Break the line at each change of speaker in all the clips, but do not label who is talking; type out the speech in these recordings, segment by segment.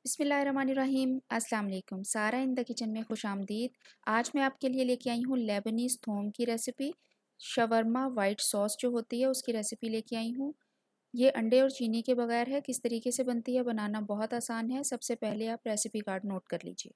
बिस्मिल्लाहिर्रहमानिर्रहीम। अस्सलाम वालेकुम। सारा इन द किचन में खुशामदीद। आज मैं आपके लिए लेके आई हूँ लेबनीज़ थोम की रेसिपी। शवरमा वाइट सॉस जो होती है उसकी रेसिपी लेके आई हूँ। ये अंडे और चीनी के बगैर है। किस तरीके से बनती है, बनाना बहुत आसान है। सबसे पहले आप रेसिपी कार्ड नोट कर लीजिए।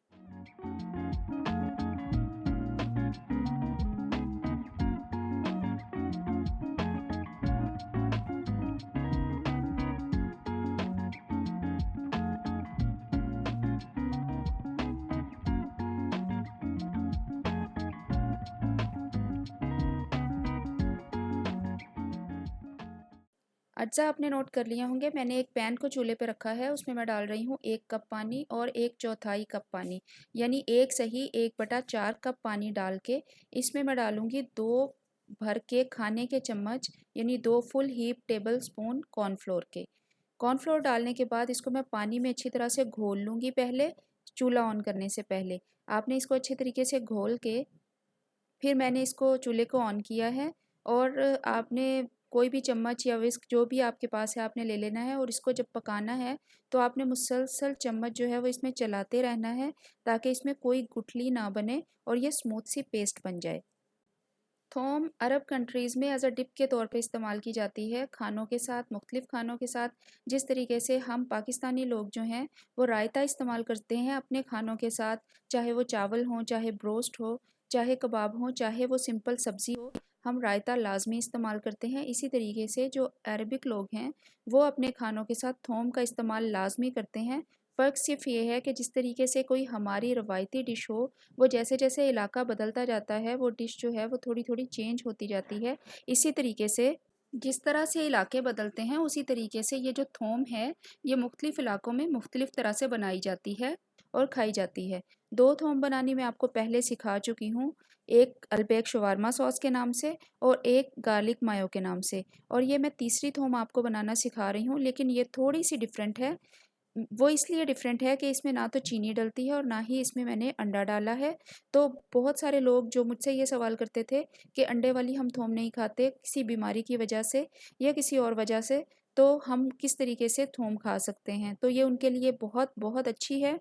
अज्जा आपने नोट कर लिया होंगे। मैंने एक पैन को चूल्हे पे रखा है, उसमें मैं डाल रही हूँ 1 कप पानी और 1/4 कप पानी, यानी 1/4 कप पानी डाल के इसमें मैं डालूंगी 2 भर के खाने के चम्मच, यानी 2 full heap table spoon cornflour के। कॉर्नफ्लोर डालने के बाद इसको मैं पानी में अच्छी तरह से घोल लूँगी। पहले चूल्हा ऑन करने से पहले आपने इसको अच्छे तरीके से घोल के फिर मैंने इसको चूल्हे को ऑन किया है और आपने कोई भी चम्मच या विस्क जो भी आपके पास है आपने ले लेना है और इसको जब पकाना है तो आपने मुसलसल चम्मच जो है वो इसमें चलाते रहना है ताकि इसमें कोई गुठली ना बने और ये स्मूथ सी पेस्ट बन जाए। थोम अरब कंट्रीज़ में एज़ अ डिप के तौर पे इस्तेमाल की जाती है, खानों के साथ, मुख्तलिफ़ खानों के साथ। जिस तरीके से हम पाकिस्तानी लोग जो हैं वो रायता इस्तेमाल करते हैं अपने खानों के साथ, चाहे वो चावल हों, चाहे ब्रोस्ट हो, चाहे कबाब हों, चाहे वो सिंपल सब्ज़ी हो, हम रायता लाजमी इस्तेमाल करते हैं। इसी तरीके से जो अरबिक लोग हैं वो अपने खानों के साथ थोम का इस्तेमाल लाजमी करते हैं। फ़र्क सिर्फ ये है कि जिस तरीके से कोई हमारी रवायती डिश हो, वो जैसे जैसे इलाका बदलता जाता है वो डिश जो है वो थोड़ी थोड़ी चेंज होती जाती है। इसी तरीके से जिस तरह से इलाके बदलते हैं उसी तरीके से ये जो थोम है ये मुख्तलिफ इलाकों में मुख्तलिफ तरह से बनाई जाती है और खाई जाती है। 2 थोम बनानी मैं आपको पहले सिखा चुकी हूँ, एक अल्बेक शवारमा सॉस के नाम से और एक गार्लिक मायो के नाम से, और ये मैं तीसरी थोम आपको बनाना सिखा रही हूँ, लेकिन ये थोड़ी सी डिफरेंट है। वो इसलिए डिफरेंट है कि इसमें ना तो चीनी डलती है और ना ही इसमें मैंने अंडा डाला है। तो बहुत सारे लोग जो मुझसे ये सवाल करते थे कि अंडे वाली हम थोम नहीं खाते किसी बीमारी की वजह से या किसी और वजह से, तो हम किस तरीके से थोम खा सकते हैं, तो ये उनके लिए बहुत बहुत अच्छी है।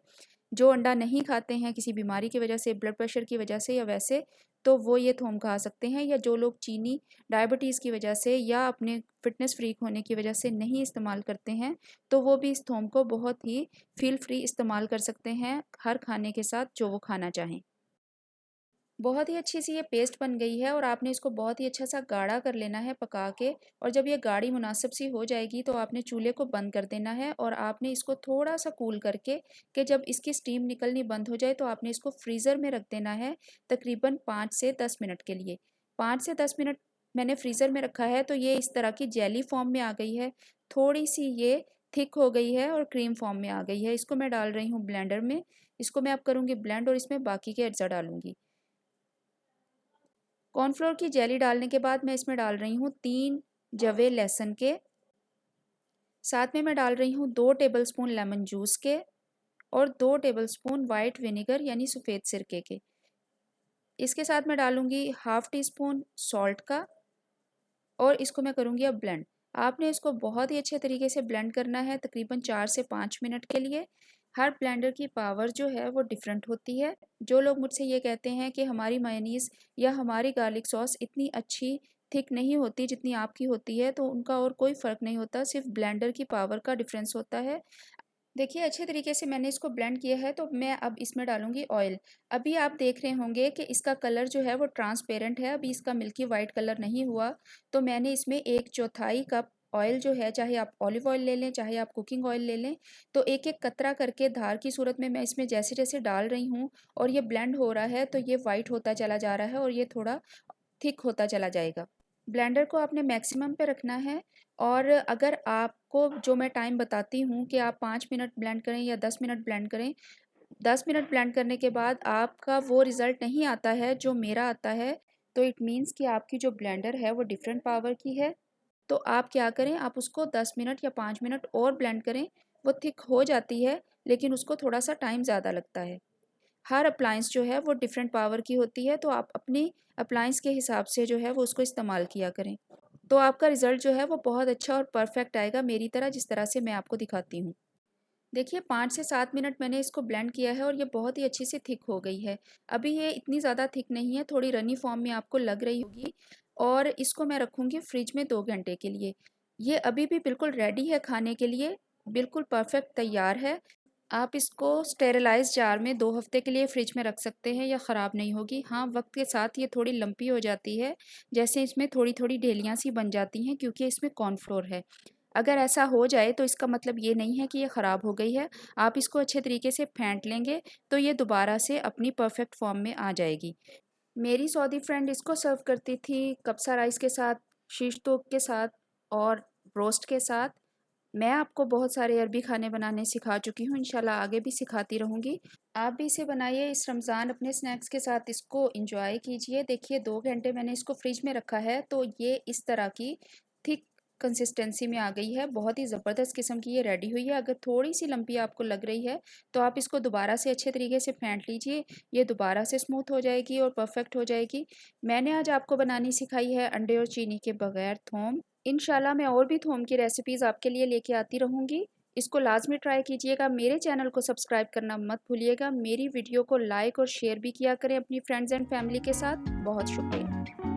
जो अंडा नहीं खाते हैं किसी बीमारी की वजह से, ब्लड प्रेशर की वजह से या वैसे, तो वो ये थोम खा सकते हैं। या जो लोग चीनी डायबिटीज़ की वजह से या अपने फिटनेस फ्रीक होने की वजह से नहीं इस्तेमाल करते हैं, तो वो भी इस थोम को बहुत ही फील फ्री इस्तेमाल कर सकते हैं हर खाने के साथ जो वो खाना चाहें। बहुत ही अच्छी सी ये पेस्ट बन गई है और आपने इसको बहुत ही अच्छा सा गाढ़ा कर लेना है पका के, और जब ये गाढ़ी मुनासिब सी हो जाएगी तो आपने चूल्हे को बंद कर देना है और आपने इसको थोड़ा सा कूल करके कि जब इसकी स्टीम निकलनी बंद हो जाए तो आपने इसको फ्रीज़र में रख देना है तकरीबन 5 से 10 मिनट के लिए। 5 से 10 मिनट मैंने फ्रीज़र में रखा है तो ये इस तरह की जेली फॉर्म में आ गई है, थोड़ी सी ये थिक हो गई है और क्रीम फॉर्म में आ गई है। इसको मैं डाल रही हूँ ब्लेंडर में, इसको मैं अब करूँगी ब्लेंड और इसमें बाकी के अज्जा डालूंगी। कॉर्नफ्लोर की जेली डालने के बाद मैं इसमें डाल रही हूँ 3 जवे लहसुन के, साथ में मैं डाल रही हूँ 2 टेबलस्पून लेमन जूस के और 2 टेबलस्पून वाइट विनेगर यानी सफ़ेद सिरके के। इसके साथ मैं डालूंगी हाफ़ टी स्पून सॉल्ट का और इसको मैं करूँगी अब ब्लेंड। आपने इसको बहुत ही अच्छे तरीके से ब्लेंड करना है तकरीबन 4 से 5 मिनट के लिए। हर ब्लेंडर की पावर जो है वो डिफरेंट होती है। जो लोग मुझसे ये कहते हैं कि हमारी मेयोनीज़ या हमारी गार्लिक सॉस इतनी अच्छी थिक नहीं होती जितनी आपकी होती है, तो उनका और कोई फ़र्क नहीं होता, सिर्फ ब्लेंडर की पावर का डिफरेंस होता है। देखिए अच्छे तरीके से मैंने इसको ब्लेंड किया है तो मैं अब इसमें डालूंगी ऑयल। अभी आप देख रहे होंगे कि इसका कलर जो है वो ट्रांसपेरेंट है, अभी इसका मिल्की वाइट कलर नहीं हुआ। तो मैंने इसमें 1/4 कप ऑयल जो है, चाहे आप ऑलिव ऑयल ले लें चाहे आप कुकिंग ऑयल ले लें, तो एक एक कतरा करके धार की सूरत में मैं इसमें जैसे जैसे डाल रही हूँ और ये ब्लेंड हो रहा है तो ये वाइट होता चला जा रहा है और ये थोड़ा थिक होता चला जाएगा। ब्लेंडर को आपने मैक्सिमम पे रखना है और अगर आपको जो मैं टाइम बताती हूँ कि आप 5 मिनट ब्लेंड करें या 10 मिनट ब्लेंड करें, 10 मिनट ब्लेंड करने के बाद आपका वो रिज़ल्ट नहीं आता है जो मेरा आता है, तो इट मीन्स कि आपकी जो ब्लेंडर है वो डिफरेंट पावर की है। तो आप क्या करें, आप उसको 10 मिनट या 5 मिनट और ब्लेंड करें। वो थिक हो जाती है लेकिन उसको थोड़ा सा टाइम ज़्यादा लगता है। हर अप्लायंस जो है वो डिफरेंट पावर की होती है, तो आप अपनी अप्लायंस के हिसाब से जो है वो उसको इस्तेमाल किया करें। तो आपका रिज़ल्ट जो है वो बहुत अच्छा और परफेक्ट आएगा, मेरी तरह जिस तरह से मैं आपको दिखाती हूँ। देखिए 5 से 7 मिनट मैंने इसको ब्लेंड किया है और ये बहुत ही अच्छी से थिक हो गई है। अभी ये इतनी ज़्यादा थिक नहीं है, थोड़ी रनी फॉर्म में आपको लग रही होगी और इसको मैं रखूँगी फ्रिज में 2 घंटे के लिए। ये अभी भी बिल्कुल रेडी है खाने के लिए, बिल्कुल परफेक्ट तैयार है। आप इसको स्टेरिलाइज़ जार में 2 हफ्ते के लिए फ्रिज में रख सकते हैं या ख़राब नहीं होगी। हाँ, वक्त के साथ ये थोड़ी लम्पी हो जाती है, जैसे इसमें थोड़ी-थोड़ी ढेलियाँ सी बन जाती हैं क्योंकि इसमें कॉर्नफ्लोर है। अगर ऐसा हो जाए तो इसका मतलब ये नहीं है कि ये ख़राब हो गई है। आप इसको अच्छे तरीके से फेंट लेंगे तो ये दोबारा से अपनी परफेक्ट फॉर्म में आ जाएगी। मेरी सऊदी फ्रेंड इसको सर्व करती थी कब्सा राइस के साथ, शीश तोक के साथ और रोस्ट के साथ। मैं आपको बहुत सारे अरबी खाने बनाने सिखा चुकी हूँ, इंशाल्लाह आगे भी सिखाती रहूँगी। आप भी इसे बनाइए इस रमज़ान अपने स्नैक्स के साथ इसको एंजॉय कीजिए। देखिए 2 घंटे मैंने इसको फ्रिज में रखा है तो ये इस तरह की थिक कंसिस्टेंसी में आ गई है। बहुत ही ज़बरदस्त किस्म की ये रेडी हुई है। अगर थोड़ी सी लंपी आपको लग रही है तो आप इसको दोबारा से अच्छे तरीके से फेंट लीजिए, ये दोबारा से स्मूथ हो जाएगी और परफेक्ट हो जाएगी। मैंने आज आपको बनानी सिखाई है अंडे और चीनी के बगैर थोम। इंशाल्लाह मैं और भी थोम की रेसिपीज़ आपके लिए लेके आती रहूँगी। इसको लाजमी ट्राई कीजिएगा। मेरे चैनल को सब्सक्राइब करना मत भूलिएगा। मेरी वीडियो को लाइक और शेयर भी किया करें अपनी फ्रेंड्स एंड फैमिली के साथ। बहुत शुक्रिया।